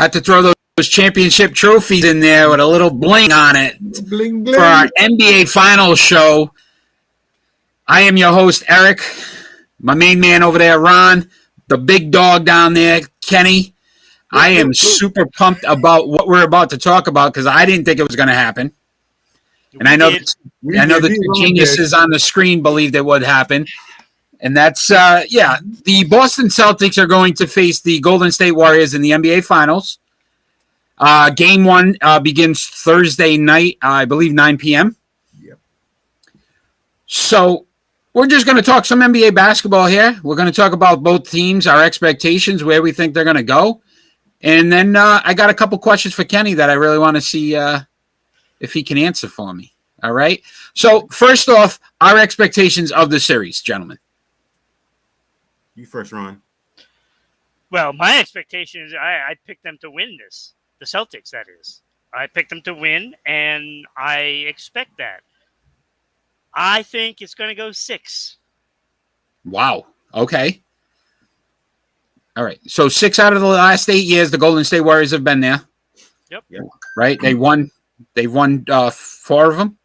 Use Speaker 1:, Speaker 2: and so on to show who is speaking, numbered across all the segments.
Speaker 1: Had to throw those championship trophies in there with a little bling on it
Speaker 2: Bling, bling.
Speaker 1: for our NBA Finals show. I am your host, Eric. My main man over there, Ron. The big dog down there, Kenny. I am super pumped about what we're about to talk about because I didn't think it was going to happen. And I know the two geniuses on the screen believed it would happen. And that's, the Boston Celtics are going to face the Golden State Warriors in the NBA Finals. Game one begins Thursday night, I believe 9 p.m.
Speaker 2: Yep.
Speaker 1: So we're just going to talk some NBA basketball here. We're going to talk about both teams, our expectations, where we think they're going to go. And then I got a couple questions for Kenny that I really want to see if he can answer for me. All right. So first off, our expectations of the series, gentlemen.
Speaker 2: You first, Ron.
Speaker 3: Well, my expectation is I picked them to win this. The Celtics, that is. I picked them to win, and I expect that. I think it's going to go 6.
Speaker 1: Wow. Okay. All right. So 6 out of the last 8 years, the Golden State Warriors have been there.
Speaker 3: Yep.
Speaker 1: Right? They won 4 of them?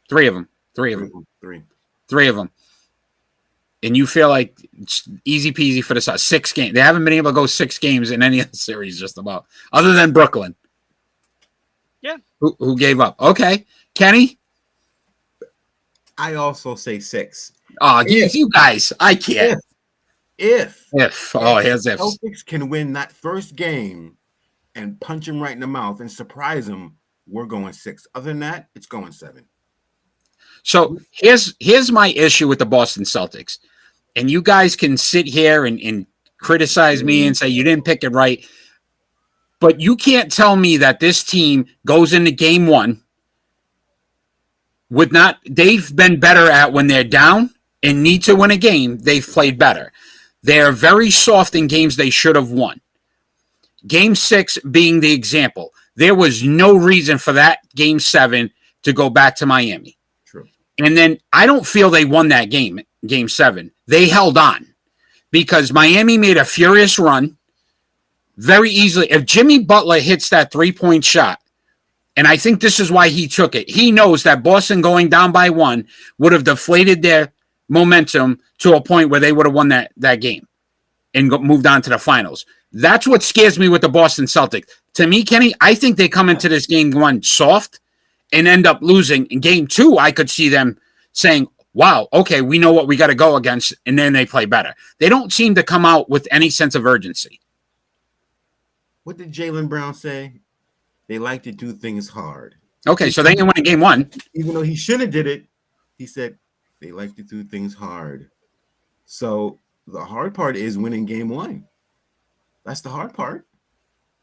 Speaker 1: 3 of them. 3 of them. 3 of them. And you feel like it's easy peasy for the 6 games. They haven't been able to go 6 games in any of the series just about, other than Brooklyn.
Speaker 3: Yeah.
Speaker 1: Who gave up. Okay. Kenny?
Speaker 2: I also say 6.
Speaker 1: Oh, you guys. I can't.
Speaker 2: If
Speaker 1: here's if.
Speaker 2: Celtics can win that first game and punch him right in the mouth and surprise him, we're going 6. Other than that, it's going 7.
Speaker 1: So here's my issue with the Boston Celtics. And you guys can sit here and criticize me and say you didn't pick it right. But you can't tell me that this team goes into game one they've been better at when they're down and need to win a game, they've played better. They're very soft in games they should have won. Game 6 being the example. There was no reason for that game 7 to go back to Miami.
Speaker 2: True.
Speaker 1: And then I don't feel they won that game 7. They held on because Miami made a furious run very easily. If Jimmy Butler hits that 3-point shot, and I think this is why he took it, he knows that Boston going down by 1 would have deflated their momentum to a point where they would have won that game and moved on to the finals. That's what scares me with the Boston Celtics. To me, Kenny, I think they come into this game 1 soft and end up losing. In game 2, I could see them saying, wow, okay, we know what we got to go against, and then they play better. They don't seem to come out with any sense of urgency.
Speaker 2: What did Jaylen Brown say? They like to do things hard.
Speaker 1: Okay, so they didn't win in game 1.
Speaker 2: Even though he should have did it, he said they like to do things hard. So the hard part is winning game 1. That's the hard part.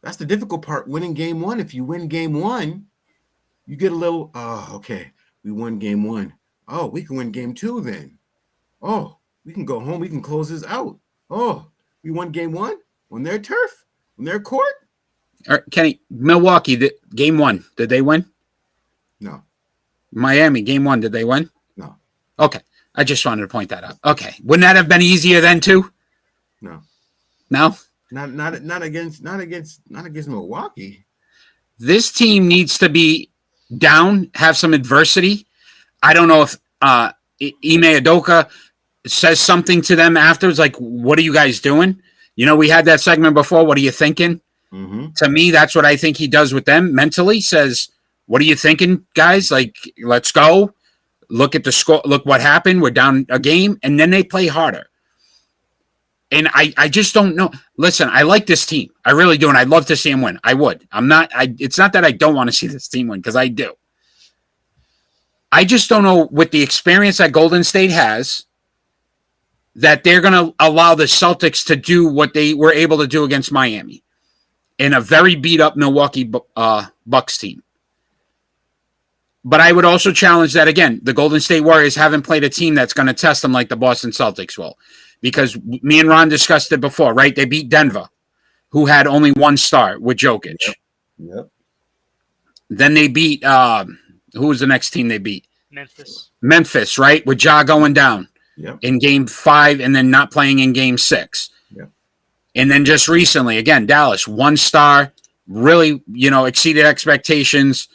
Speaker 2: That's the difficult part, winning game 1. If you win game 1, you get a little, okay, we won game 1. Oh, we can win game 2 then. Oh, we can go home. We can close this out. Oh, we won game 1 on their turf, on their court.
Speaker 1: Kenny, Milwaukee, game 1, did they win?
Speaker 2: No.
Speaker 1: Miami, game 1, did they win?
Speaker 2: No.
Speaker 1: Okay, I just wanted to point that out. Okay, wouldn't that have been easier then too?
Speaker 2: No.
Speaker 1: No?
Speaker 2: Not against Milwaukee.
Speaker 1: This team needs to be down, have some adversity. I don't know if Ime Udoka says something to them afterwards, like, what are you guys doing? You know, we had that segment before. What are you thinking?
Speaker 2: Mm-hmm.
Speaker 1: To me, that's what I think he does with them mentally. Says, what are you thinking, guys? Like, let's go. Look at the score. Look what happened. We're down a game. And then they play harder. And I just don't know. Listen, I like this team. I really do. And I'd love to see them win. I would. It's not that I don't want to see this team win, because I do. I just don't know, with the experience that Golden State has, that they're going to allow the Celtics to do what they were able to do against Miami in a very beat-up Milwaukee Bucks team. But I would also challenge that, again, the Golden State Warriors haven't played a team that's going to test them like the Boston Celtics will. Because me and Ron discussed it before, right? They beat Denver, who had only 1 star with Jokic.
Speaker 2: Yep.
Speaker 1: Then they beat, who was the next team they beat? Memphis, right? With Ja going down in game 5 and then not playing in game 6.
Speaker 2: Yep.
Speaker 1: And then just recently, again, Dallas, 1 star, really, exceeded expectations.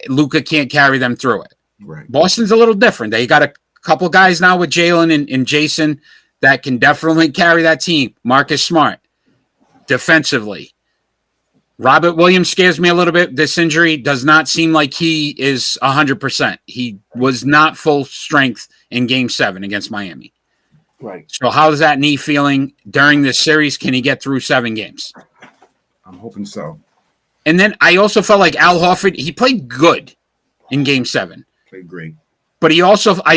Speaker 1: Luka can't carry them through it.
Speaker 2: Right.
Speaker 1: Boston's a little different. They got a couple guys now with Jalen and Jason that can definitely carry that team. Marcus Smart, defensively. Robert Williams scares me a little bit. This injury does not seem like he is 100%. He was not full strength in Game 7 against Miami.
Speaker 2: Right.
Speaker 1: So how's that knee feeling during this series? Can he get through 7 games?
Speaker 2: I'm hoping so.
Speaker 1: And then I also felt like Al Horford, he played good in Game 7.
Speaker 2: Played great.
Speaker 1: But I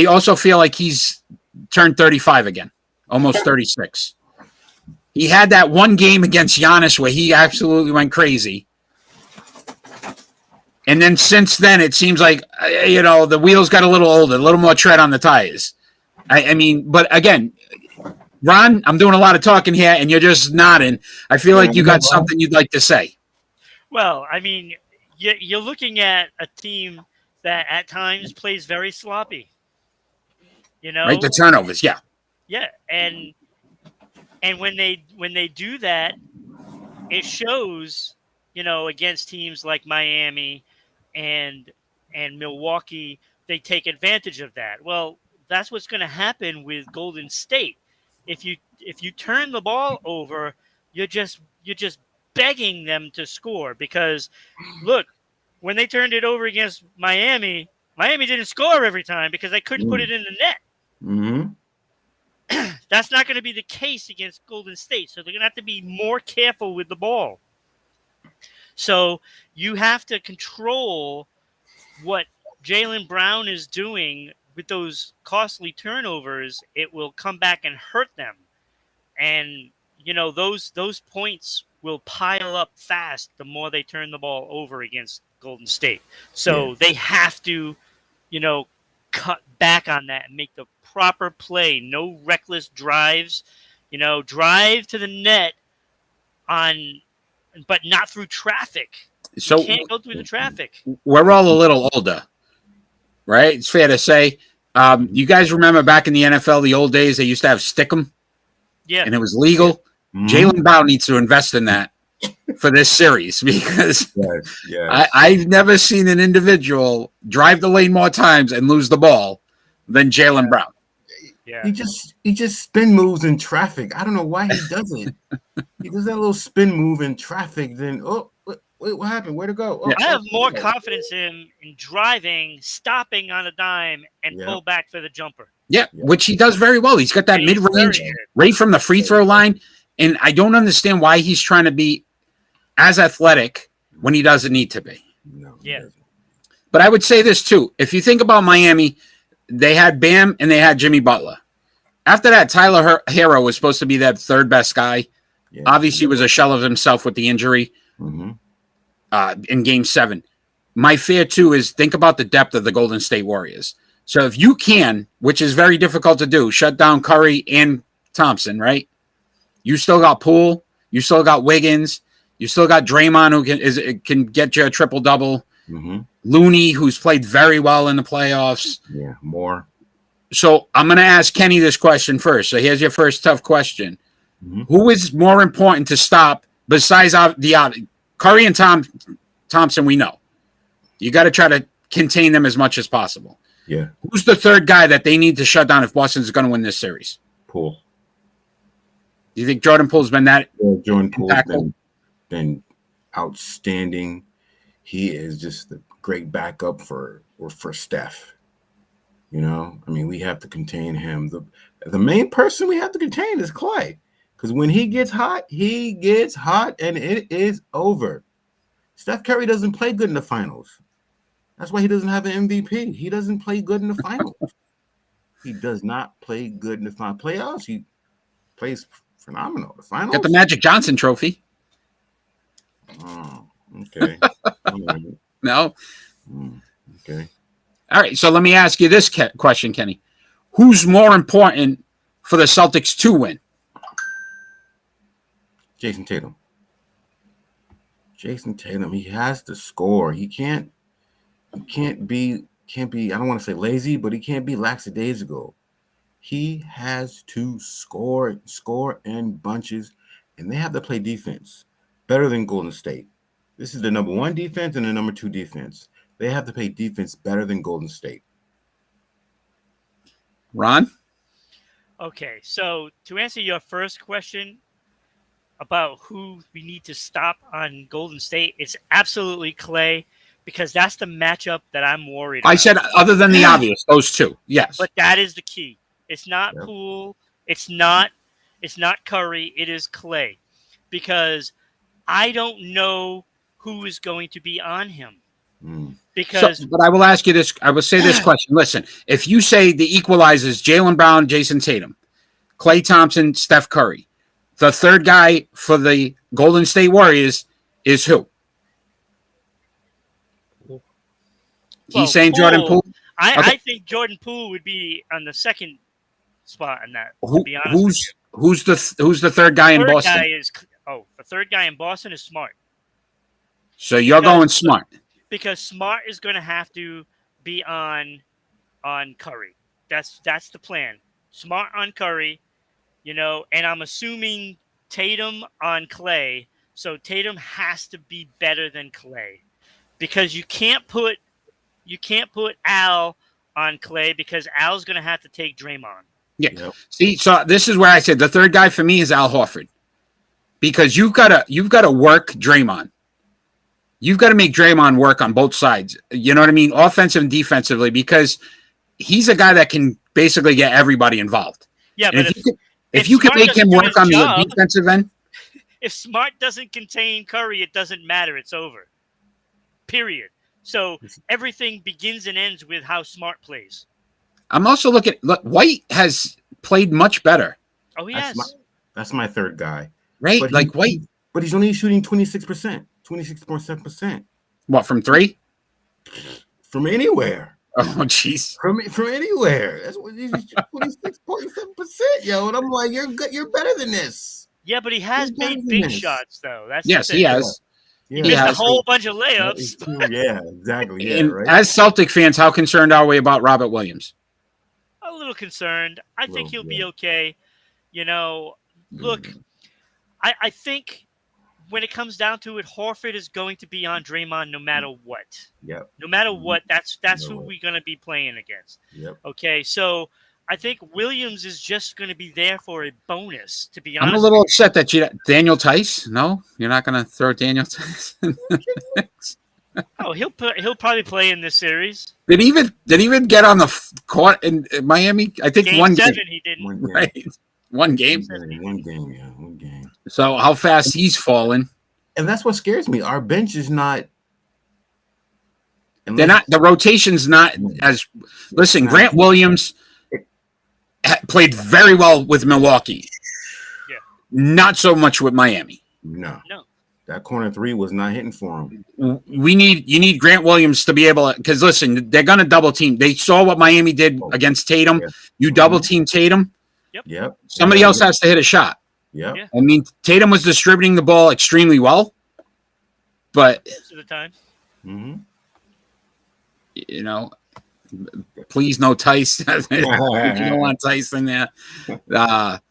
Speaker 1: also feel like he's turned 35 again, almost 36. He had that one game against Giannis where he absolutely went crazy. And then since then, it seems like, the wheels got a little older, a little more tread on the tires. I mean, but again, Ron, I'm doing a lot of talking here, and you're just nodding. I feel like you got something you'd like to say.
Speaker 3: Well, I mean, you're looking at a team that at times plays very sloppy.
Speaker 1: Right, the turnovers, yeah.
Speaker 3: Yeah, and when they do that, it shows, against teams like Miami and Milwaukee, they take advantage of that. Well, that's what's going to happen with Golden State. If you turn the ball over, you're just begging them to score, because look, when they turned it over against Miami didn't score every time because they couldn't put it in the net.
Speaker 2: Mm-hmm.
Speaker 3: That's not going to be the case against Golden State. So they're going to have to be more careful with the ball. So you have to control what Jaylen Brown is doing with those costly turnovers. It will come back and hurt them. And, those points will pile up fast the more they turn the ball over against Golden State. So they have to, cut back on that and make the proper play. No reckless drives. Drive to the net but not through traffic.
Speaker 1: So
Speaker 3: you can't go through the traffic.
Speaker 1: We're all a little older, right? It's fair to say. You guys remember back in the NFL, the old days, they used to have stick 'em?
Speaker 3: Yeah.
Speaker 1: And it was legal.
Speaker 2: Yeah. Mm-hmm.
Speaker 1: Jaylen Brown needs to invest in that for this series, because I've never seen an individual drive the lane more times and lose the ball than Jaylen Brown.
Speaker 3: Yeah.
Speaker 2: He just spin moves in traffic. I don't know why he does it. He does that little spin move in traffic. Then wait, what happened? Where to go?
Speaker 3: I have more confidence in driving, stopping on a dime, and pull back for the jumper.
Speaker 1: Yeah, which he does very well. He's got that mid-range right from the free throw line, and I don't understand why he's trying to be as athletic when he doesn't need to be.
Speaker 2: No.
Speaker 3: Yeah.
Speaker 1: But I would say this too. If you think about Miami, they had Bam and they had Jimmy Butler. After that, Tyler Hero was supposed to be that third best guy.
Speaker 2: Yeah.
Speaker 1: Obviously, was a shell of himself with the injury in Game 7. My fear, too, is think about the depth of the Golden State Warriors. So if you can, which is very difficult to do, shut down Curry and Thompson, right? You still got Poole. You still got Wiggins. You still got Draymond, who can get you a triple-double.
Speaker 2: Mm-hmm.
Speaker 1: Looney, who's played very well in the playoffs.
Speaker 2: Yeah, more.
Speaker 1: So I'm going to ask Kenny this question first. So here's your first tough question.
Speaker 2: Mm-hmm.
Speaker 1: Who is more important to stop besides Curry and Thompson? We know. You got to try to contain them as much as possible.
Speaker 2: Yeah.
Speaker 1: Who's the third guy that they need to shut down if Boston's going to win this series?
Speaker 2: Poole.
Speaker 1: Do you think Jordan Poole's been that?
Speaker 2: Yeah, Jordan Poole's been outstanding. He is just a great backup for Steph. We have to contain him. The main person we have to contain is Clay, because when he gets hot, and it is over. Steph Curry doesn't play good in the finals. That's why he doesn't have an MVP. He doesn't play good in the finals. He does not play good in the playoffs. He plays phenomenal. The finals.
Speaker 1: Got the Magic Johnson trophy.
Speaker 2: Oh, okay.
Speaker 1: No.
Speaker 2: Okay.
Speaker 1: All right. So let me ask you this question, Kenny. Who's more important for the Celtics to win?
Speaker 2: Jason Tatum. He has to score. He can't be, I don't want to say lazy, but he can't be lackadaisical. He has to score in bunches, and they have to play defense. better than Golden State. This is the number 1 defense and the number 2 defense. They have to play defense better than Golden State.
Speaker 1: Ron?
Speaker 3: Okay, so to answer your first question about who we need to stop on Golden State, it's absolutely Clay, because that's the matchup that I'm worried about.
Speaker 1: I said other than the obvious, those two. Yes.
Speaker 3: But that is the key. It's not Poole. It's not Curry. It is Clay, because I don't know who is going to be on him. Because,
Speaker 1: but I will ask you this. I will say this question. Listen, if you say the equalizers, Jaylen Brown, Jason Tatum, Klay Thompson, Steph Curry, the third guy for the Golden State Warriors is who? He's saying Jordan Poole.
Speaker 3: I think Jordan Poole would be on the second spot in that. To be honest,
Speaker 1: who's the third guy in Boston?
Speaker 3: The third guy in Boston is Smart.
Speaker 1: So you're going Smart.
Speaker 3: Because Smart is going to have to be on Curry. That's the plan. Smart on Curry, and I'm assuming Tatum on Clay. So Tatum has to be better than Clay, because you can't put Al on Clay, because Al's going to have to take Draymond.
Speaker 1: Yeah. Yep. See, so this is where I said the third guy for me is Al Horford, because you've got to work Draymond. You've got to make Draymond work on both sides. You know what I mean? Offensive and defensively, because he's a guy that can basically get everybody involved.
Speaker 3: Yeah, but
Speaker 1: if you can make him work on the defensive end.
Speaker 3: If Smart doesn't contain Curry, it doesn't matter. It's over. Period. So everything begins and ends with how Smart plays.
Speaker 1: I'm also looking. Look, White has played much better.
Speaker 3: Oh, he has.
Speaker 2: That's my third guy.
Speaker 1: Right? Like White.
Speaker 2: But he's only shooting 26%. 26.7%.
Speaker 1: What, from 3?
Speaker 2: From anywhere.
Speaker 1: Oh, jeez.
Speaker 2: From anywhere. That's what he's 26.7%, yo. And I'm like, you're better than this.
Speaker 3: Yeah, but he has made big shots, though. That's
Speaker 1: yes, he has.
Speaker 3: He missed a whole bunch of layups.
Speaker 2: Yeah, exactly. Yeah,
Speaker 1: and
Speaker 2: right?
Speaker 1: As Celtic fans, how concerned are we about Robert Williams?
Speaker 3: A little concerned. I think he'll be okay. Look, I think when it comes down to it, Horford is going to be on Draymond no matter what.
Speaker 2: Yep.
Speaker 3: No matter what, that's who we're going to be playing against.
Speaker 2: Yep.
Speaker 3: Okay, so I think Williams is just going to be there for a bonus, to be honest.
Speaker 1: I'm a little upset that Daniel Tice. No, you're not going to throw Daniel Tice.
Speaker 3: Oh, he'll probably play in this series.
Speaker 1: Did he even get on the court in Miami? I think
Speaker 3: Game 7 he didn't.
Speaker 1: Right. One game.
Speaker 2: One game.
Speaker 1: So how fast he's fallen.
Speaker 2: And that's what scares me. Our bench is not.
Speaker 1: They're not. The rotation's not as. Listen, Grant Williams played very well with Milwaukee.
Speaker 3: Yeah.
Speaker 1: Not so much with Miami.
Speaker 2: No. That corner 3 was not hitting for him.
Speaker 1: You need Grant Williams to be able to, because listen, they're going to double team. They saw what Miami did against Tatum. Yeah. You double team Tatum.
Speaker 2: Yep.
Speaker 1: Somebody else has to hit a shot.
Speaker 2: Yep.
Speaker 3: Yeah.
Speaker 1: I mean, Tatum was distributing the ball extremely well, but
Speaker 3: most of the time.
Speaker 1: Please no Tice. You don't want Tice in there. But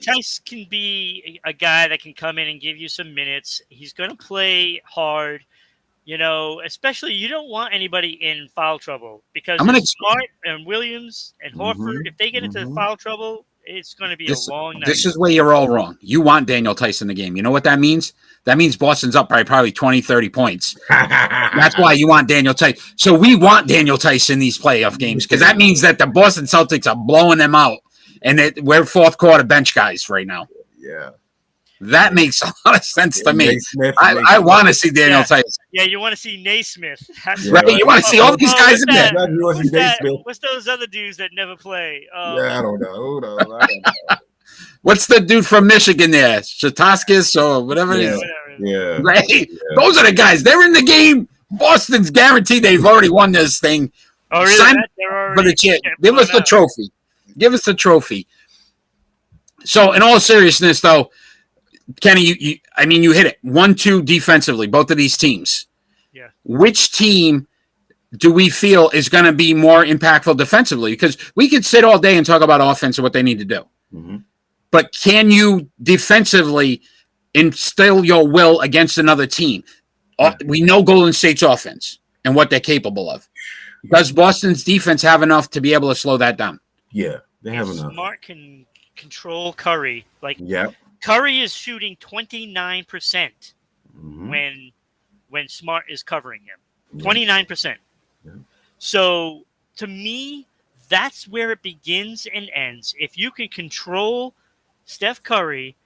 Speaker 3: Tice can be a guy that can come in and give you some minutes. He's going to play hard, especially you don't want anybody in foul trouble, because Smart and Williams and Horford, if they get into foul trouble, it's going to be a long night.
Speaker 1: This is where you're all wrong. You want Daniel Tice in the game. You know what that means? That means Boston's up by probably 20, 30 points. That's why you want Daniel Tice. So we want Daniel Tice in these playoff games, because that means that the Boston Celtics are blowing them out. And we're fourth quarter bench guys right now.
Speaker 2: Yeah.
Speaker 1: That makes a lot of sense to me. I want to see Daniel Tice.
Speaker 3: Yeah, you want to see Naismith.
Speaker 1: Right? You want to see all these guys in there.
Speaker 3: What's those other dudes that never play?
Speaker 2: I don't know.
Speaker 1: What's the dude from Michigan there? Shataskis or whatever it is?
Speaker 2: Yeah.
Speaker 1: Right? Yeah. Those are the guys. They're in the game. Boston's guaranteed they've already won this thing.
Speaker 3: Oh, really?
Speaker 1: For the chip. Give us the trophy. Give us the trophy. So, in all seriousness, though, Kenny, you hit it. 1-2 defensively, both of these teams.
Speaker 3: Yeah. Which
Speaker 1: team do we feel is going to be more impactful defensively? Because we could sit all day and talk about offense and what they need to do. But can you defensively instill your will against another team. We know Golden State's offense and what they're capable of. Does Boston's defense have enough to be able to slow that down?
Speaker 2: Yeah, they have enough.
Speaker 3: Smart can control Curry.
Speaker 2: Yeah.
Speaker 3: Curry is shooting 29%
Speaker 2: Mm-hmm.
Speaker 3: when Smart is covering him. 29%.
Speaker 2: Yeah.
Speaker 3: So to me, that's where it begins and ends. If you can control Steph Curry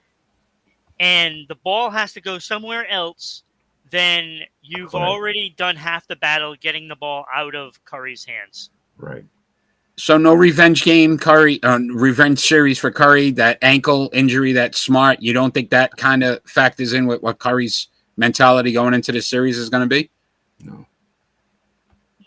Speaker 3: and the ball has to go somewhere else, then you've already done half the battle getting the ball out of Curry's hands.
Speaker 2: Right.
Speaker 1: So no revenge game, Curry, revenge series for Curry, that ankle injury, that Smart. You don't think that kind of factors in with what Curry's mentality going into the series is going to be?
Speaker 2: No.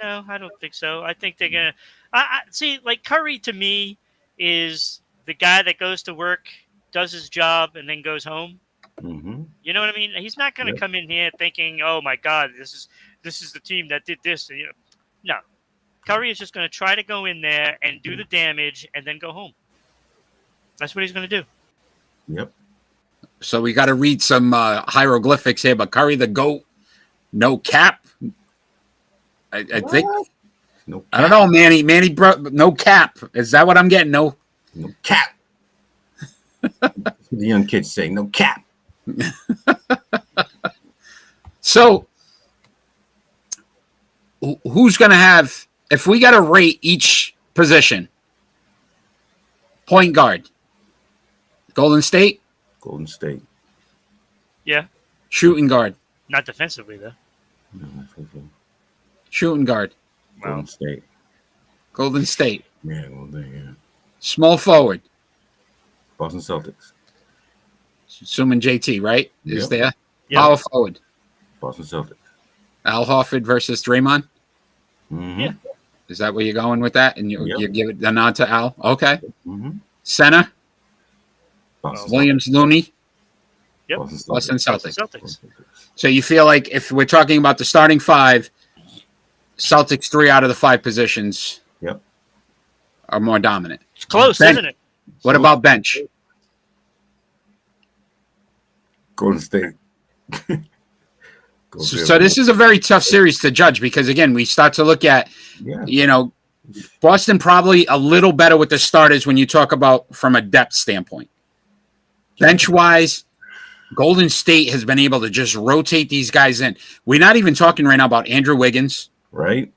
Speaker 3: No, I don't think so. I think they're going to I see, like, Curry to me is the guy that goes to work, does his job, and then goes home.
Speaker 2: Mm-hmm.
Speaker 3: You know what I mean? He's not going to come in here thinking, "Oh my God, this is the team that did this." You know, no, Curry is just going to try to go in there and do the damage, and then go home. That's what he's going to do.
Speaker 2: Yep.
Speaker 1: So we got to read some hieroglyphics here, but Curry the GOAT, no cap. I think.
Speaker 2: No cap.
Speaker 1: I don't know, Manny, bro, no cap. Is that what I'm getting? No
Speaker 2: cap. The young kids say no cap.
Speaker 1: So, who's going to have, if we got to rate each position, point guard, Golden State?
Speaker 2: Golden State.
Speaker 3: Yeah.
Speaker 1: Shooting guard.
Speaker 3: Not defensively, though.
Speaker 2: No, I think so.
Speaker 1: Shooting guard.
Speaker 2: Golden State.
Speaker 1: Golden State.
Speaker 2: Yeah, well, yeah.
Speaker 1: Small forward.
Speaker 2: Boston Celtics.
Speaker 1: Assuming JT, right? Is there?
Speaker 3: Yep.
Speaker 1: Power forward.
Speaker 2: Boston Celtics.
Speaker 1: Al Horford versus Draymond.
Speaker 2: Mm-hmm.
Speaker 3: Yeah.
Speaker 1: Is that where you're going with that? And you give it the nod to Al? Okay.
Speaker 2: Mm-hmm.
Speaker 1: Center.
Speaker 2: Boston
Speaker 1: Williams Looney.
Speaker 3: Yep.
Speaker 1: Boston Celtics.
Speaker 3: Celtics.
Speaker 1: So you feel like if we're talking about the starting five, Celtics 3 out of the 5 positions are more dominant.
Speaker 3: It's close, isn't it?
Speaker 1: What about bench?
Speaker 2: Golden State.
Speaker 1: So this is a very tough series to judge because, again, we start to look at, Boston probably a little better with the starters when you talk about from a depth standpoint. Bench-wise, Golden State has been able to just rotate these guys in. We're not even talking right now about Andrew Wiggins.
Speaker 2: Right?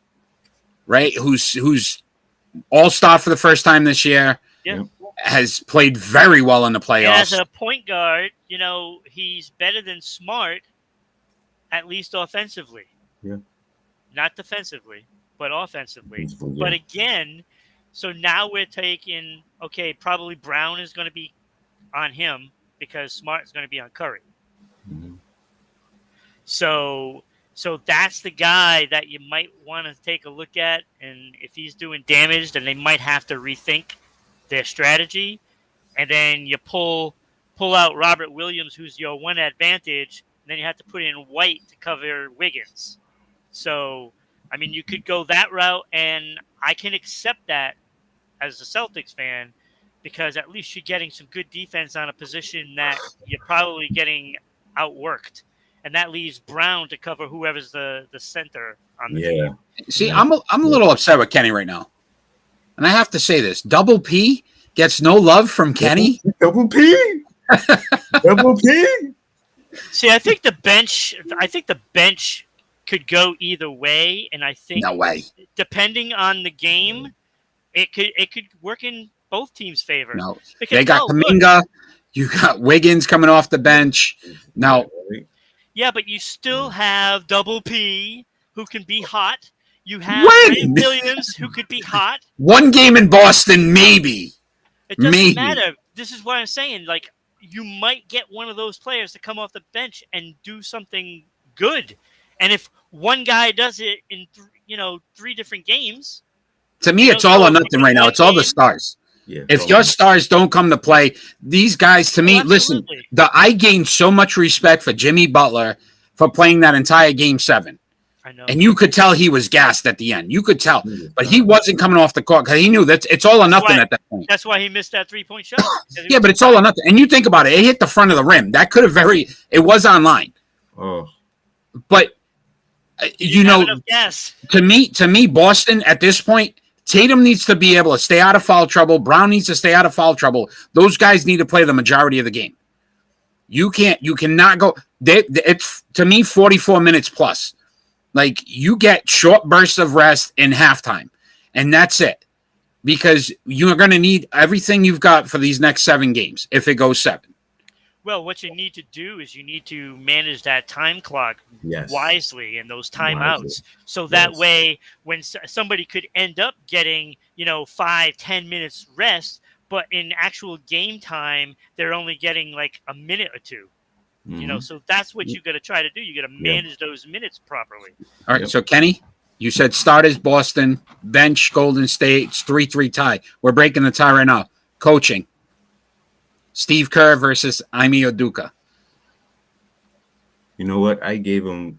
Speaker 1: Who's all-star for the first time this year.
Speaker 3: Yeah.
Speaker 1: Has played very well in the playoffs.
Speaker 3: As a point guard, he's better than Smart, at least offensively.
Speaker 2: Yeah.
Speaker 3: Not defensively, but offensively.
Speaker 2: Yeah.
Speaker 3: But again, so now we're taking, probably Brown is going to be on him because Smart is going to be on Curry.
Speaker 2: Mm-hmm.
Speaker 3: So that's the guy that you might want to take a look at, and if he's doing damage, then they might have to rethink their strategy, and then you pull out Robert Williams, who's your one advantage, and then you have to put in White to cover Wiggins. So, I mean, you could go that route, and I can accept that as a Celtics fan because at least you're getting some good defense on a position that you're probably getting outworked. And that leaves Brown to cover whoever's the center on the team.
Speaker 1: See, I'm a little upset with Kenny right now. And I have to say this. Double P gets no love from Kenny.
Speaker 2: Double P? Double P?
Speaker 3: See, I think the bench could go either way. And I think
Speaker 1: no way.
Speaker 3: Depending on the game, it could work in both teams' favor.
Speaker 1: No.
Speaker 3: Because,
Speaker 1: they got Kuminga. You got Wiggins coming off the bench. Now,
Speaker 3: yeah, but you still have Double P who can be hot. You have Ray Williams who could be hot.
Speaker 1: One game in Boston, maybe.
Speaker 3: It doesn't matter. This is what I'm saying. Like, you might get one of those players to come off the bench and do something good. And if one guy does it in 3 different games.
Speaker 1: To me, it's all or nothing right now. It's all the stars. Yeah, if your stars don't come to play, these guys, to me, listen, I gained so much respect for Jimmy Butler for playing that entire Game 7.
Speaker 3: I know.
Speaker 1: And you could tell he was gassed at the end. You could tell. But he wasn't coming off the court because he knew that it's all or nothing at that point.
Speaker 3: That's why he missed that 3-point shot.
Speaker 1: Yeah, but it's all or nothing. And you think about it. It hit the front of the rim. That could have it was online.
Speaker 2: Oh.
Speaker 1: But, you know,
Speaker 3: gas.
Speaker 1: to me, Boston at this point, Tatum needs to be able to stay out of foul trouble. Brown needs to stay out of foul trouble. Those guys need to play the majority of the game. You cannot go. It's, to me, 44 minutes plus. Like, you get short bursts of rest in halftime, and that's it. Because you're going to need everything you've got for these next 7 games if it goes 7.
Speaker 3: Well, what you need to do is you need to manage that time clock wisely and those timeouts. So that way, when somebody could end up getting, 5-10 minutes rest, but in actual game time, they're only getting like a minute or 2. So that's what you got to try to do. You got to manage those minutes properly.
Speaker 1: All right. So Kenny, you said starters Boston, bench Golden State, it's 3-3 tie. We're breaking the tie right now. Coaching. Steve Kerr versus Ime Udoka.
Speaker 2: You know what? I gave him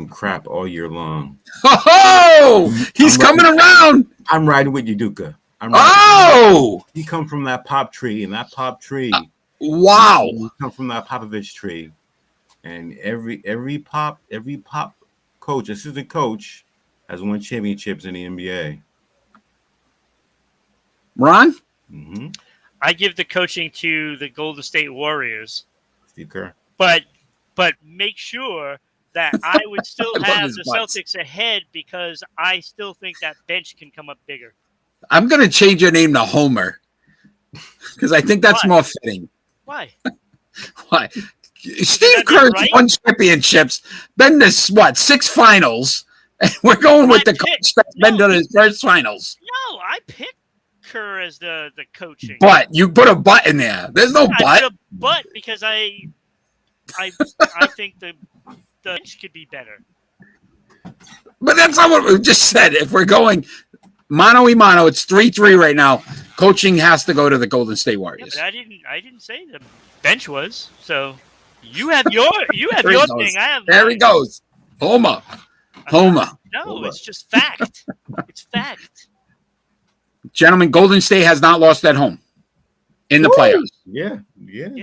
Speaker 2: crap all year long.
Speaker 1: Oh, he's coming around.
Speaker 2: I'm riding with Udoka. He come from that pop tree, and that pop tree.
Speaker 1: Wow.
Speaker 2: He come from that Popovich tree, and every pop coach, assistant coach, has won championships in the NBA.
Speaker 1: Ron?
Speaker 2: Mm-hmm.
Speaker 3: I give the coaching to the Golden State Warriors.
Speaker 2: Steve Kerr.
Speaker 3: But make sure that I would still have the Celtics ahead because I still think that bench can come up bigger. I'm
Speaker 1: going to change your name to Homer because I think that's more fitting.
Speaker 3: Why?
Speaker 1: Why? Steve Kerr's won championships, been to 6 finals, and we're going with the coach that's been to his first finals.
Speaker 3: No, I picked Kerr as the coaching.
Speaker 1: But you put a but in there. There's no but.
Speaker 3: I put a but because I think the bench could be better.
Speaker 1: But that's not what we just said. If we're going mano a mano, it's 3-3 right now. Coaching has to go to the Golden State Warriors.
Speaker 3: Yeah, but I didn't say the bench was. So you have your thing. I have
Speaker 1: there he goes. Homer.
Speaker 3: No, it's just fact. It's fact.
Speaker 1: Gentlemen, Golden State has not lost at home in the playoffs.
Speaker 2: Yeah.
Speaker 1: Can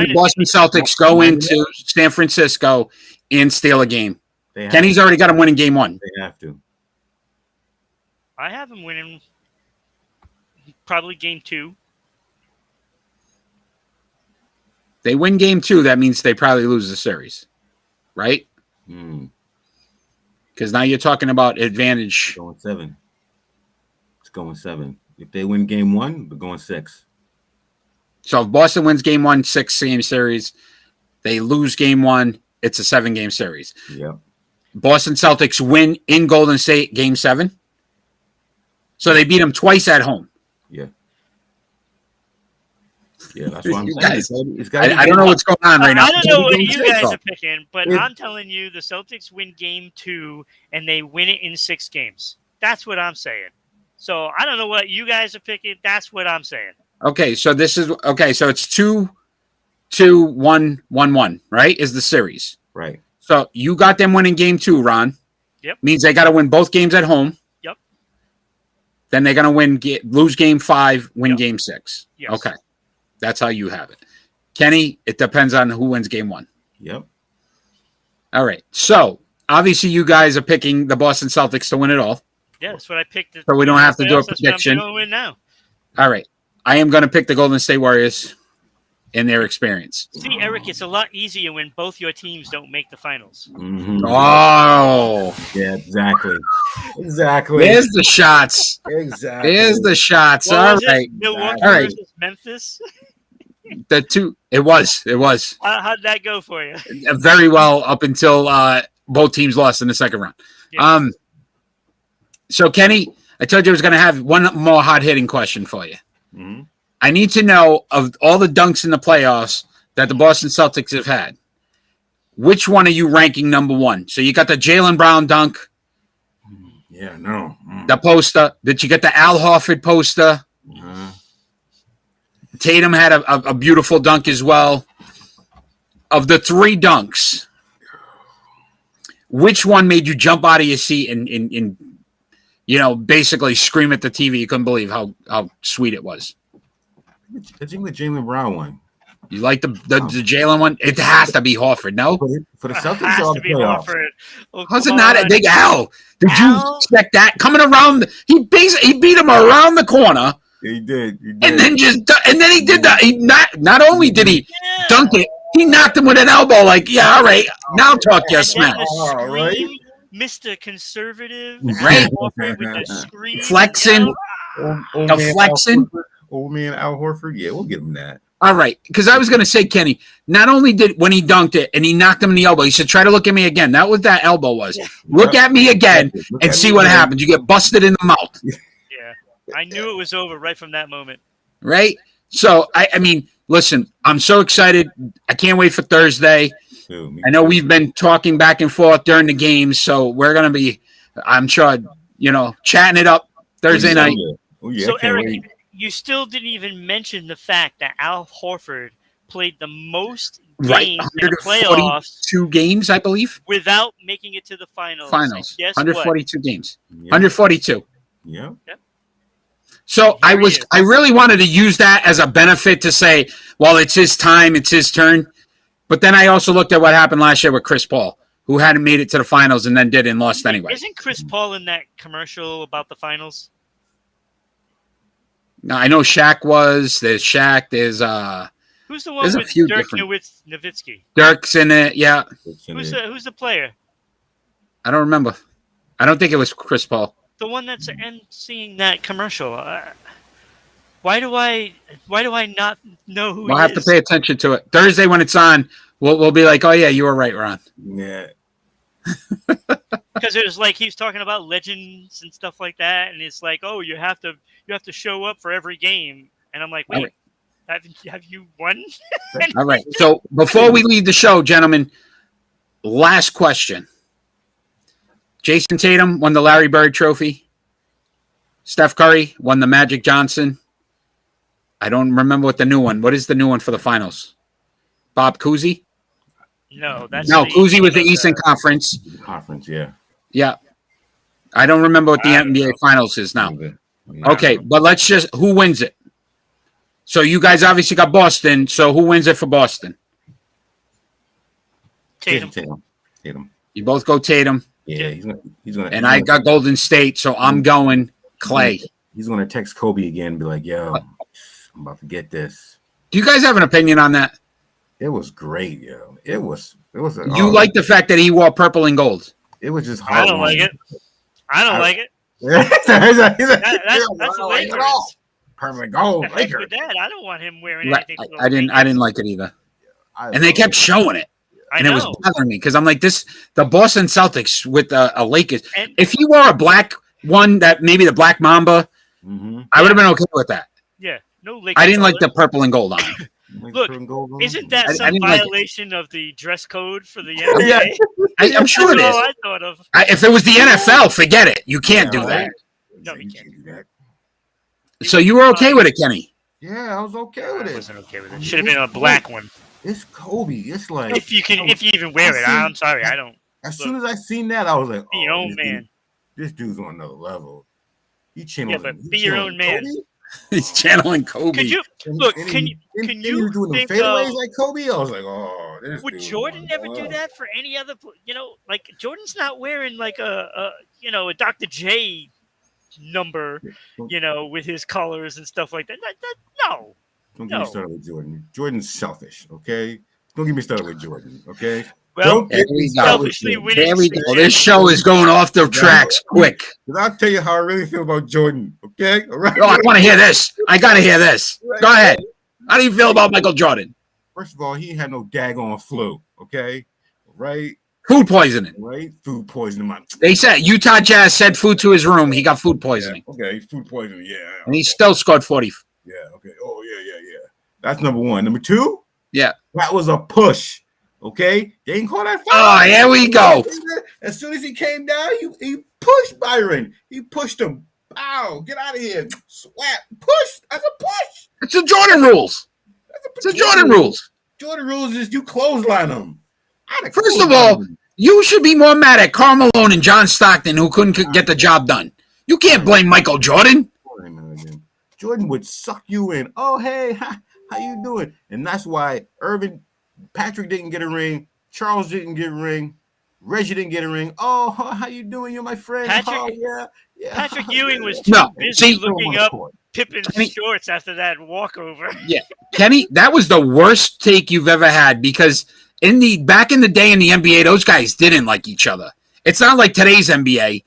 Speaker 1: the Boston Celtics go into San Francisco and steal a game? Kenny's already got them winning game 1.
Speaker 2: They have to.
Speaker 3: I have them winning probably game 2.
Speaker 1: They win game 2, that means they probably lose the series, right? Because now you're talking about advantage.
Speaker 2: Going 7. It's going 7. If they win game 1, we're going 6.
Speaker 1: So if Boston wins game 1, 6-game series. They lose game 1, it's a 7-game series.
Speaker 2: Yep.
Speaker 1: Boston Celtics win in Golden State game 7. So they beat them twice at home.
Speaker 2: Yeah. Yeah, that's what I'm saying.
Speaker 1: I don't know what's going on right now.
Speaker 3: I don't know what you guys are picking, but I'm telling you the Celtics win game 2 and they win it in 6 games. That's what I'm saying. So I don't know what you guys are picking. That's what I'm saying.
Speaker 1: Okay, so so it's 2-2-1-1-1, right? Is the series.
Speaker 2: Right.
Speaker 1: So you got them winning game 2, Ron.
Speaker 3: Yep.
Speaker 1: Means they got to win both games at home.
Speaker 3: Yep.
Speaker 1: Then they're going to lose game 5, win game 6.
Speaker 3: Yes.
Speaker 1: Okay. That's how you have it. Kenny, it depends on who wins game 1.
Speaker 2: Yep.
Speaker 1: All right. So obviously you guys are picking the Boston Celtics to win it all.
Speaker 3: Yeah, that's what I picked.
Speaker 1: So we don't have to do a prediction.
Speaker 3: I'm going to win now.
Speaker 1: All right. I am going to pick the Golden State Warriors in their experience.
Speaker 3: See, Eric, it's a lot easier when both your teams don't make the finals.
Speaker 2: Mm-hmm.
Speaker 1: Oh.
Speaker 2: Yeah, exactly.
Speaker 1: There's the shots.
Speaker 2: Exactly.
Speaker 1: There's the shots. All right.
Speaker 3: Milwaukee
Speaker 1: all right.
Speaker 3: versus Memphis?
Speaker 1: The two. It was.
Speaker 3: How'd that go for you?
Speaker 1: Very well up until both teams lost in the second round. Yeah. So, Kenny, I told you I was going to have one more hard-hitting question for you.
Speaker 2: Mm-hmm.
Speaker 1: I need to know of all the dunks in the playoffs that the Boston Celtics have had, which one are you ranking number 1? So you got the Jaylen Brown dunk.
Speaker 2: Yeah, no.
Speaker 1: The poster. Did you get the Al Horford poster? Tatum had a beautiful dunk as well. Of the 3 dunks, which one made you jump out of your seat and basically scream at the TV? You couldn't believe how sweet it was.
Speaker 2: I think the Jaylen Brown one.
Speaker 1: You like the Jalen one? It has to be Horford, no?
Speaker 2: For the Celtics,
Speaker 3: Has
Speaker 2: or
Speaker 3: to
Speaker 2: the
Speaker 3: be
Speaker 2: playoffs?
Speaker 3: Horford. Oh,
Speaker 1: How's it
Speaker 3: come
Speaker 1: not a
Speaker 3: on.
Speaker 1: big Al? Did you
Speaker 3: Al?
Speaker 1: expect that coming around? He beat him around the corner,
Speaker 2: Yeah, he did.
Speaker 1: and then he did that. He not only did he
Speaker 3: Yeah.
Speaker 1: dunk it, he knocked him with an elbow. Like, yeah, all right, now talk your
Speaker 3: And then
Speaker 1: smack.
Speaker 3: the
Speaker 2: Oh, right?
Speaker 3: scream, Mr. Conservative,
Speaker 1: Right.
Speaker 3: Al Horford with the scream.
Speaker 1: Flexing.
Speaker 2: Old man Al Horford. Yeah, we'll give him that.
Speaker 1: All right, because I was going to say, Kenny, not only did when he dunked it and he knocked him in the elbow, he said, try to look at me again. That was that elbow was. Look at me again and see what happens. You get busted in the mouth.
Speaker 3: Yeah, I knew it was over right from that moment.
Speaker 1: Right? So, I mean, listen, I'm so excited. I can't wait for Thursday. I know we've been talking back and forth during the games, so we're going to be, I'm sure, chatting it up Thursday night.
Speaker 2: Oh, yeah,
Speaker 3: So, Eric, you still didn't even mention the fact that Al Horford played the most games in the playoffs
Speaker 1: 142 games, I believe.
Speaker 3: without making it to the finals.
Speaker 1: Finals.
Speaker 3: And guess
Speaker 1: 142 games.
Speaker 2: Yeah.
Speaker 1: 142.
Speaker 2: Yeah.
Speaker 1: So I
Speaker 3: Here he is.
Speaker 1: really wanted to use that as a benefit to say, well, it's his time, it's his turn. But then I also looked at what happened last year with Chris Paul, who hadn't made it to the finals and then did and lost anyway.
Speaker 3: Isn't Chris Paul in that commercial about the finals?
Speaker 1: Now, I know Shaq was. There's Shaq. There's
Speaker 3: Who's the one
Speaker 1: There's a
Speaker 3: with
Speaker 1: few
Speaker 3: Dirk
Speaker 1: different-
Speaker 3: Nowitzki?
Speaker 1: Dirk's in it. Yeah,
Speaker 3: Who's the player?
Speaker 1: I don't remember. I don't think it was Chris Paul.
Speaker 3: The one that's seeing that commercial. Why do I not know who
Speaker 1: We'll
Speaker 3: he
Speaker 1: have
Speaker 3: is?
Speaker 1: to pay attention to it Thursday when it's on. We'll be like, oh yeah, you were right, Ron.
Speaker 2: Yeah.
Speaker 3: Because it was like he was talking about legends and stuff like that, and it's like, oh, you have to show up for every game, and I'm like, wait, have you won?
Speaker 1: All right. So before we leave the show, gentlemen, last question. Jason Tatum won the Larry Bird Trophy. Steph Curry won the Magic Johnson. I don't remember what the new one. What is the new one for the finals? Bob Cousy?
Speaker 3: No, that's
Speaker 1: Cousy was the Eastern Conference.
Speaker 2: Conference, yeah.
Speaker 1: Yeah. I don't remember what the NBA Finals is now.
Speaker 2: Yeah.
Speaker 1: Okay, but let's just who wins it? So you guys obviously got Boston. So who wins it for Boston?
Speaker 3: Tatum.
Speaker 1: You both go Tatum.
Speaker 2: Yeah, he's gonna.
Speaker 1: And I got Golden State, so I'm going Clay.
Speaker 2: He's gonna text Kobe again and be like, "Yo, I'm about to get this."
Speaker 1: Do you guys have an opinion on that?
Speaker 2: It was great, yo. It was.
Speaker 1: You like the fact that he wore purple and gold?
Speaker 2: It was just
Speaker 3: I
Speaker 2: hard.
Speaker 3: don't like it. I don't like it.
Speaker 2: That's
Speaker 3: That's the Lakers.
Speaker 2: Permanent gold,
Speaker 3: Heck
Speaker 2: Lakers.
Speaker 3: with that. I don't want him wearing
Speaker 1: Right.
Speaker 3: anything. for the
Speaker 1: I didn't
Speaker 3: Lakers.
Speaker 1: like it either.
Speaker 2: I
Speaker 1: And they
Speaker 2: love
Speaker 1: kept
Speaker 2: it.
Speaker 1: showing it.
Speaker 3: I
Speaker 1: And it was
Speaker 3: know.
Speaker 1: bothering me because I'm like, the Boston Celtics with a Lakers.
Speaker 3: And-
Speaker 1: If he wore a black one, that maybe the Black Mamba,
Speaker 2: Mhm.
Speaker 1: I would have been okay with that.
Speaker 3: Yeah, no Lakers.
Speaker 1: I didn't like the
Speaker 3: colors.
Speaker 1: purple and gold on it.
Speaker 3: Look, Isn't that
Speaker 1: I
Speaker 3: some
Speaker 1: didn't like it.
Speaker 3: violation of the dress code for the
Speaker 2: Yeah.
Speaker 3: NBA?
Speaker 1: I'm sure it
Speaker 3: That's
Speaker 1: is.
Speaker 3: all I thought of.
Speaker 1: If it was the NFL, forget it. You can't do that.
Speaker 3: No, you can't
Speaker 2: do that.
Speaker 1: So you were okay with it, Kenny?
Speaker 2: Yeah, I was okay
Speaker 3: I
Speaker 2: with it.
Speaker 3: wasn't okay with it. Should have been a black one.
Speaker 2: It's Kobe. It's like
Speaker 3: If you even wear it, I'm sorry, I don't.
Speaker 2: as soon as I seen that, I was like,
Speaker 3: Be your own
Speaker 2: this
Speaker 3: man.
Speaker 2: This dude's on another level. He
Speaker 3: Yeah,
Speaker 2: channeling.
Speaker 3: but
Speaker 2: he
Speaker 3: be your
Speaker 2: channeling
Speaker 3: own man.
Speaker 2: Kobe?
Speaker 1: He's channeling Kobe.
Speaker 3: Could you
Speaker 2: And-
Speaker 3: look?
Speaker 2: and
Speaker 3: Can
Speaker 2: he-
Speaker 3: you
Speaker 2: and he was doing them
Speaker 3: think
Speaker 2: fadeaways
Speaker 3: of?
Speaker 2: like Kobe? I was like, oh, this
Speaker 3: Would
Speaker 2: dude
Speaker 3: Jordan
Speaker 2: on
Speaker 3: never do
Speaker 2: level.
Speaker 3: that for any other? Like Jordan's not wearing like a Dr. J number, with his colors and stuff like that. No.
Speaker 2: Don't get me
Speaker 3: No.
Speaker 2: started with Jordan. Jordan's selfish, okay? Don't get me started with Jordan, okay?
Speaker 3: Well,
Speaker 2: Don't get me
Speaker 1: There we go.
Speaker 2: started with
Speaker 3: selfishly
Speaker 2: Jordan.
Speaker 3: winning.
Speaker 1: There we go. This show is going off the tracks quick.
Speaker 2: 'Cause I'll tell you how I really feel about Jordan, okay? All right.
Speaker 1: Oh, I want to hear this. I got to hear this. Go ahead. How do you feel about Michael Jordan?
Speaker 2: First of all, he had no daggone flu, okay? Right?
Speaker 1: Food poisoning.
Speaker 2: Right? Food poisoning.
Speaker 1: They said Utah Jazz sent food to his room. He got food poisoning.
Speaker 2: Okay, food poisoning, yeah.
Speaker 1: And he still scored 40.
Speaker 2: Yeah, okay. Oh, yeah. That's number one. Number two?
Speaker 1: Yeah.
Speaker 2: That was a push, okay? They didn't call that
Speaker 1: Oh,
Speaker 2: foul.
Speaker 1: here we go.
Speaker 2: As soon as he came down, he pushed Byron. He pushed him. Ow, get out of here. Swat. Push. That's a push.
Speaker 1: It's the Jordan rules.
Speaker 2: That's
Speaker 1: It's the Jordan rules.
Speaker 2: Jordan rules is you clothesline him.
Speaker 1: First of all, You should be more mad at Karl Malone and John Stockton, who couldn't get the job done. You can't blame Michael Jordan.
Speaker 2: Jordan would suck you in. Oh, hey, how you doing? And that's why Patrick didn't get a ring. Charles didn't get a ring. Reggie didn't get a ring. Oh, how you doing? You're my friend.
Speaker 3: Patrick Ewing was too busy looking up Pippen's shorts after that walkover.
Speaker 1: Yeah, Kenny, that was the worst take you've ever had because back in the day in the NBA, those guys didn't like each other. It's not like today's NBA.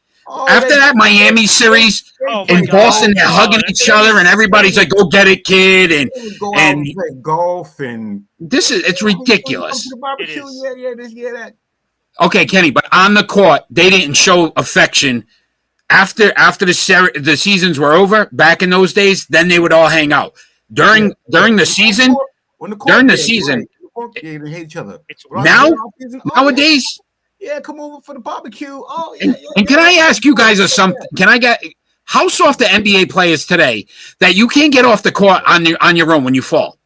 Speaker 1: After that Miami series in Boston, they're hugging each other, and everybody's like, "Go get it, kid!" And
Speaker 2: play golf and
Speaker 1: it's ridiculous.
Speaker 3: It is.
Speaker 2: That.
Speaker 1: Okay, Kenny, but on the court, they didn't show affection after the seasons were over. Back in those days, then they would all hang out during the season.
Speaker 2: They hate each other.
Speaker 1: Nowadays.
Speaker 2: Yeah, come over for the barbecue. Oh,
Speaker 1: yeah. And can I ask you guys something? How soft the NBA players today that you can't get off the court on your own when you fall?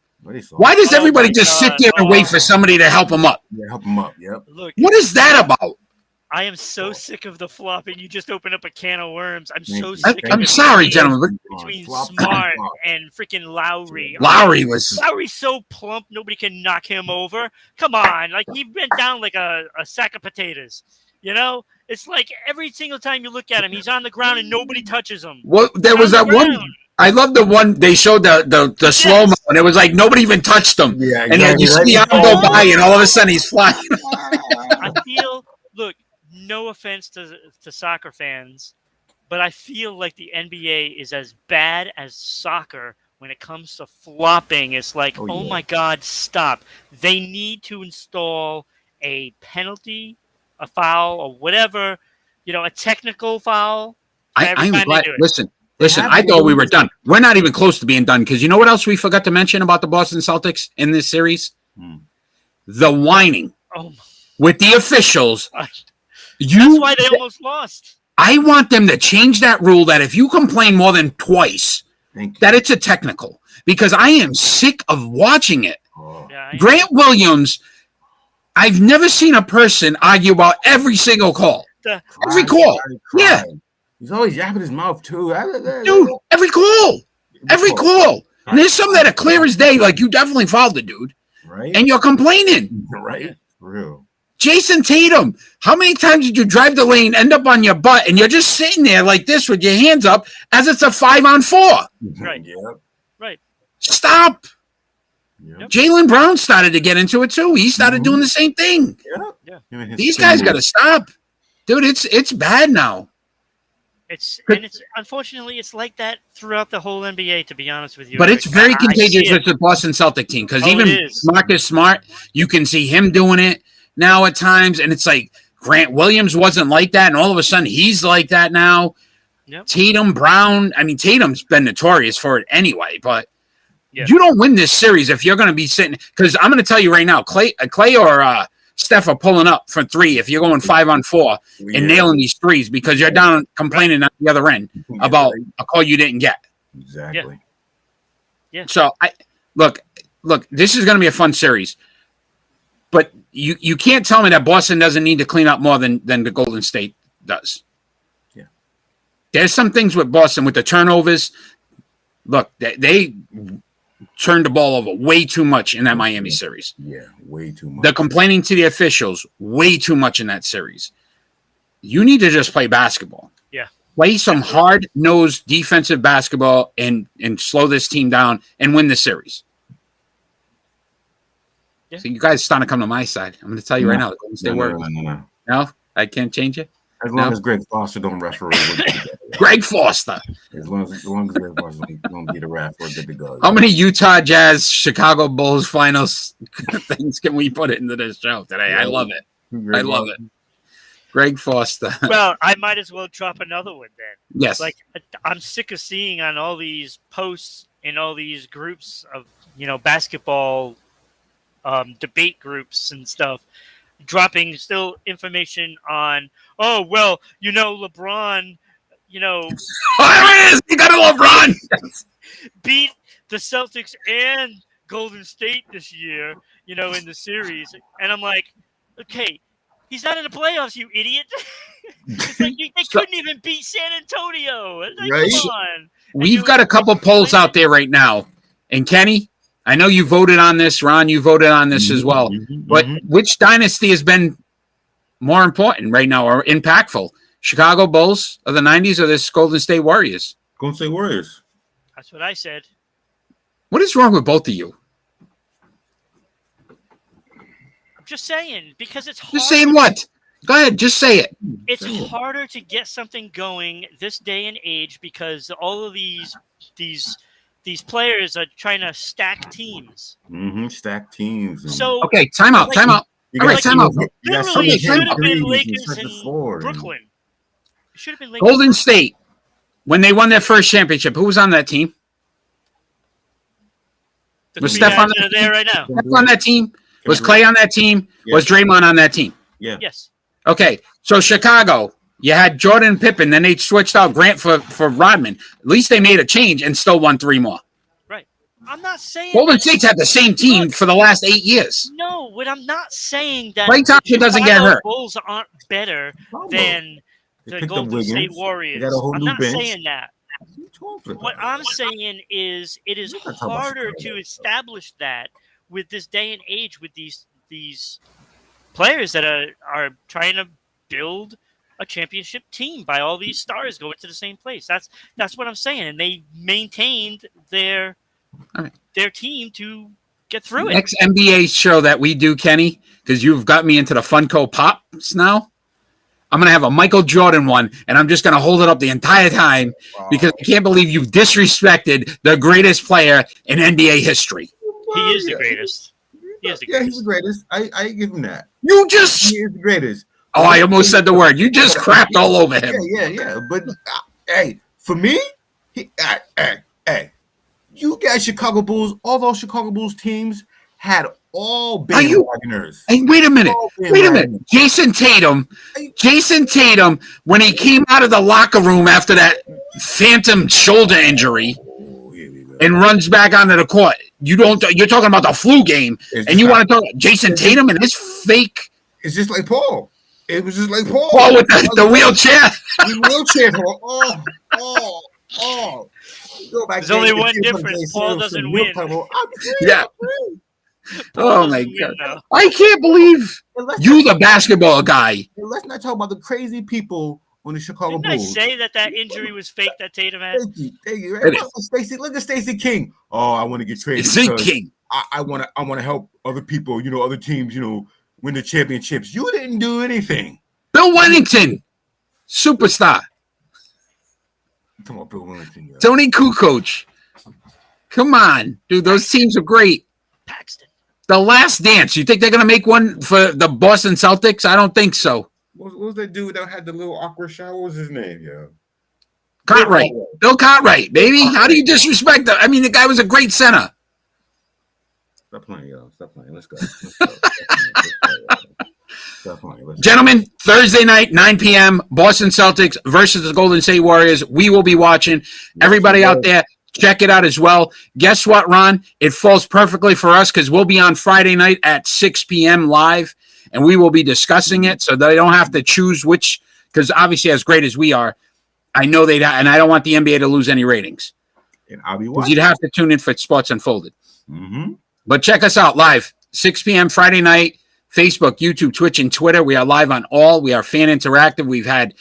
Speaker 1: Why does everybody just sit there and wait for somebody to help them up?
Speaker 2: Yeah, help them up. Yep.
Speaker 3: Look,
Speaker 1: what is that about?
Speaker 3: I am so sick of the flopping. You just opened up a can of worms. I'm
Speaker 1: I'm sorry, gentlemen.
Speaker 3: Between Smart and freaking Lowry.
Speaker 1: Lowry's
Speaker 3: so plump, nobody can knock him over. Come on. Like, he bent down like a sack of potatoes. You know? It's like every single time you look at him, he's on the ground and nobody touches him.
Speaker 1: Well, there was that one. I love the one they showed the slow-mo, and it was like nobody even touched him. Yeah, exactly. And then you see him go by, and all of a sudden he's flying.
Speaker 3: I feel, look, no offense to soccer fans, but I feel like the NBA is as bad as soccer when it comes to flopping. It's like, oh my God, stop. They need to install a penalty, a foul, or whatever, a technical foul.
Speaker 1: I'm glad. Listen, I thought we were done. We're not even close to being done because you know what else we forgot to mention about the Boston Celtics in this series? The whining with the officials.
Speaker 3: That's why they almost lost.
Speaker 1: I want them to change that rule that if you complain more than twice, that it's a technical because I am sick of watching it. Grant Williams, I've never seen a person argue about every single call. Every call. Yeah.
Speaker 2: He's always yapping his mouth too.
Speaker 1: Dude, every call. And there's some that are clear as day, like you definitely fouled the dude.
Speaker 2: Right.
Speaker 1: And you're complaining.
Speaker 2: Right. Real.
Speaker 1: Jason Tatum, how many times did you drive the lane, end up on your butt, and you're just sitting there like this with your hands up as it's a 5-on-4?
Speaker 3: Right.
Speaker 2: Yep.
Speaker 3: Right.
Speaker 1: Stop. Yep. Jaylen Brown started to get into it too. He started doing the same thing.
Speaker 2: Yeah.
Speaker 1: These guys got to stop. Dude, it's bad now.
Speaker 3: It's unfortunately it's like that throughout the whole NBA, to be honest with you.
Speaker 1: But it's very contagious with the Boston Celtic team because even Marcus Smart, you can see him doing it now at times, and it's like Grant Williams wasn't like that, and all of a sudden he's like that now. Yep. Tatum, Brown. I mean, Tatum's been notorious for it anyway, but you don't win this series if you're going to be sitting. Because I'm going to tell you right now, Clay or Steph are pulling up for three if you're going 5-on-4 and nailing these threes because you're down complaining at the other end about a call you didn't get.
Speaker 2: Exactly.
Speaker 3: Yeah.
Speaker 1: So look, this is going to be a fun series, but you can't tell me that Boston doesn't need to clean up more than the Golden State does.
Speaker 2: Yeah.
Speaker 1: There's some things with Boston with the turnovers. Look, they turned the ball over way too much in that Miami series.
Speaker 2: Yeah, way too much.
Speaker 1: The complaining to the officials, way too much in that series. You need to just play basketball.
Speaker 3: Yeah.
Speaker 1: Play some hard-nosed defensive basketball and slow this team down and win the series. Yeah. So you guys starting to come to my side. I'm going to tell you right now. No, I can't change it.
Speaker 2: As long as Greg Foster don't referee.
Speaker 1: Greg Foster.
Speaker 2: As long as Greg Foster don't be the ref, we're good to go.
Speaker 1: How many Utah Jazz, Chicago Bulls finals things can we put into this show today? I love it. I love it. Greg Foster.
Speaker 3: Well, I might as well drop another one then.
Speaker 1: Yes.
Speaker 3: Like, I'm sick of seeing on all these posts in all these groups of, basketball debate groups and stuff, dropping still information on, LeBron,
Speaker 1: there it is! You got a LeBron!
Speaker 3: beat the Celtics and Golden State this year, in the series. And I'm like, okay, He's not in the playoffs, you idiot. It's like they couldn't even beat San Antonio. Like,
Speaker 2: Right?
Speaker 3: come on.
Speaker 1: We've got a couple polls out there right now. And Kenny, I know you voted on this. Ron, you voted on this as well. But which dynasty has been more important right now or impactful? Chicago Bulls of the 90s or this Golden State Warriors?
Speaker 2: Golden State Warriors.
Speaker 3: That's what I said.
Speaker 1: What is wrong with both of you?
Speaker 3: I'm just saying, because it's hard.
Speaker 1: Just saying what? Go ahead, just say it.
Speaker 3: It's harder to get something going this day and age because all of these players are trying to stack teams.
Speaker 2: Stack teams.
Speaker 3: So
Speaker 1: okay, time out. All right, time out.
Speaker 3: Literally, it should have been Lakers and Brooklyn. It should have been Lakers.
Speaker 1: Golden State, when they won their first championship, who was on that team?
Speaker 3: Was Steph on that team? Right now?
Speaker 1: Steph on that team? Was Clay on that team?
Speaker 2: Yeah.
Speaker 1: Was Draymond on that team?
Speaker 2: Yeah.
Speaker 3: Yes.
Speaker 1: Okay, so Chicago, you had Jordan and Pippen, then they switched out Grant for Rodman. At least they made a change and still won 3 more.
Speaker 3: Right. I'm not saying
Speaker 1: Golden State's had the same team for the last 8 years.
Speaker 3: No, what I'm not saying that
Speaker 1: Klay Thompson doesn't get hurt.
Speaker 3: Bulls aren't better than the Golden State Warriors. I'm not saying that. What I'm saying is it is harder to establish that with this day and age with these players that are trying to build a championship team by all these stars going to the same place. That's what I'm saying. And they maintained their team to get through it.
Speaker 1: Next NBA show that we do, Kenny, because you've got me into the Funko Pops now. I'm going to have a Michael Jordan one, and I'm just going to hold it up the entire time because I can't believe you've disrespected the greatest player in NBA history.
Speaker 3: He is the greatest.
Speaker 2: He's the greatest. I give him that.
Speaker 1: He is
Speaker 2: the greatest.
Speaker 1: Oh, I almost said the word. You just crapped all over him.
Speaker 2: Yeah. But hey, for me, hey, you guys, Chicago Bulls, all those Chicago Bulls teams had all bandwagoners.
Speaker 1: Hey, wait a minute. Jason Tatum, when he came out of the locker room after that phantom shoulder injury and runs back onto the court, you're talking about the flu game, and you want to talk Jason Tatum and his fake.
Speaker 2: It's just like Paul. It was just like Paul.
Speaker 1: Paul with the wheelchair.
Speaker 2: The wheelchair, Paul.
Speaker 3: There's only one difference. Paul doesn't win.
Speaker 1: Yeah. Oh my God! I can't believe you, the basketball guy.
Speaker 2: Let's not talk about the crazy people on the Chicago
Speaker 3: Bulls.
Speaker 2: Bulls.
Speaker 3: I say that injury was fake that Tatum had?
Speaker 2: Thank you. Right? Look at Stacey King. Oh, I want to get traded.
Speaker 1: Stacey King.
Speaker 2: I want to help other people. Other teams. Win the championships. You didn't do anything.
Speaker 1: Bill Wennington, superstar.
Speaker 2: Come on, Bill Wennington. Yo.
Speaker 1: Tony Kukoc. Come on, dude. Those teams are great.
Speaker 3: Paxton.
Speaker 1: The Last Dance. You think they're going to make one for the Boston Celtics? I don't think so.
Speaker 2: What was that dude that had the little awkward shot? What was his name? Yeah.
Speaker 1: Cartwright. Bill Cartwright, baby. How do you disrespect that? I mean, the guy was a great center.
Speaker 2: Stop playing, yo. Stop playing. Let's go.
Speaker 1: Gentlemen, Thursday night, 9 p.m., Boston Celtics versus the Golden State Warriors. We will be watching. Everybody out there, check it out as well. Guess what, Ron? It falls perfectly for us because we'll be on Friday night at 6 p.m. live, and we will be discussing it so they don't have to choose which, because obviously as great as we are, I know they'd and I don't want the NBA to lose any ratings.
Speaker 2: And I'll be watching.
Speaker 1: Because you'd have to tune in for Sports Unfolded.
Speaker 2: Mm-hmm.
Speaker 1: But check us out live, 6 p.m. Friday night, Facebook, YouTube, Twitch, and Twitter. We are live on all. We are fan interactive. We've had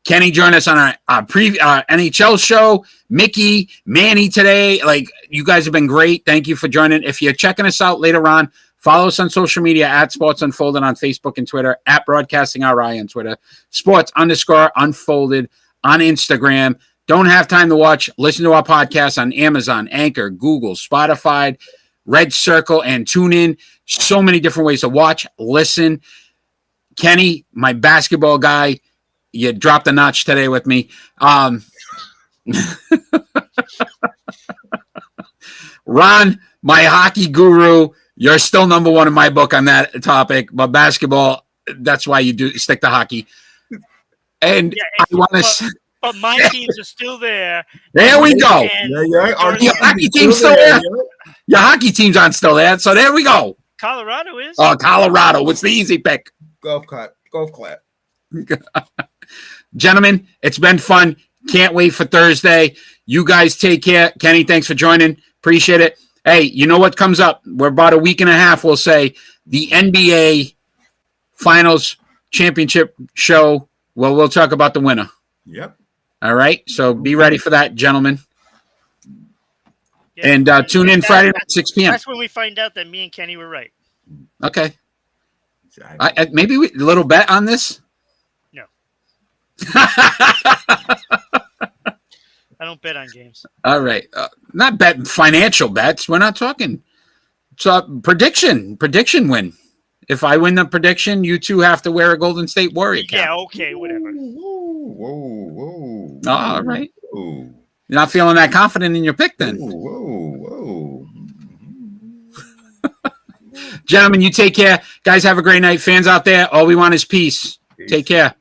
Speaker 1: Kenny join us on our NHL show, Mickey, Manny today. Like, you guys have been great. Thank you for joining. If you're checking us out later on, follow us on social media at Sports Unfolded on Facebook and Twitter, at Broadcasting RI on Twitter, Sports_Unfolded on Instagram. Don't have time to watch? Listen to our podcast on Amazon, Anchor, Google, Spotify, Red Circle, and TuneIn. So many different ways to watch, listen. Kenny, my basketball guy, you dropped a notch today with me. Ron, my hockey guru, you're still number one in my book on that topic. But basketball, that's why you do stick to hockey. And I want to.
Speaker 3: But my teams are still there.
Speaker 1: There we go.
Speaker 2: Your
Speaker 1: hockey team's still there. Your hockey team's on still there. So there we go.
Speaker 3: Colorado is.
Speaker 1: Oh, Colorado. What's the easy pick?
Speaker 2: Golf cart. Golf clap.
Speaker 1: Gentlemen, it's been fun. Can't wait for Thursday. You guys take care. Kenny, thanks for joining. Appreciate it. Hey, you know what comes up? We're about a week and a half, we'll say. The NBA Finals Championship show. Well, we'll talk about the winner.
Speaker 2: Yep.
Speaker 1: All right? So be ready for that, gentlemen.
Speaker 3: Yeah,
Speaker 1: And tune in Friday night at 6 p.m.
Speaker 3: That's when we find out that me and Kenny were right.
Speaker 1: Okay. Maybe a little bet on this?
Speaker 3: No. I don't bet on games.
Speaker 1: All right. Not betting financial bets. We're not talking. So prediction win. If I win the prediction, you two have to wear a Golden State Warrior cap.
Speaker 3: Yeah, okay, whatever.
Speaker 2: Whoa.
Speaker 1: All right.
Speaker 2: Whoa.
Speaker 1: You're not feeling that confident in your pick then.
Speaker 2: Whoa.
Speaker 1: Gentlemen, you take care. Guys, have a great night. Fans out there, all we want is peace. Take care.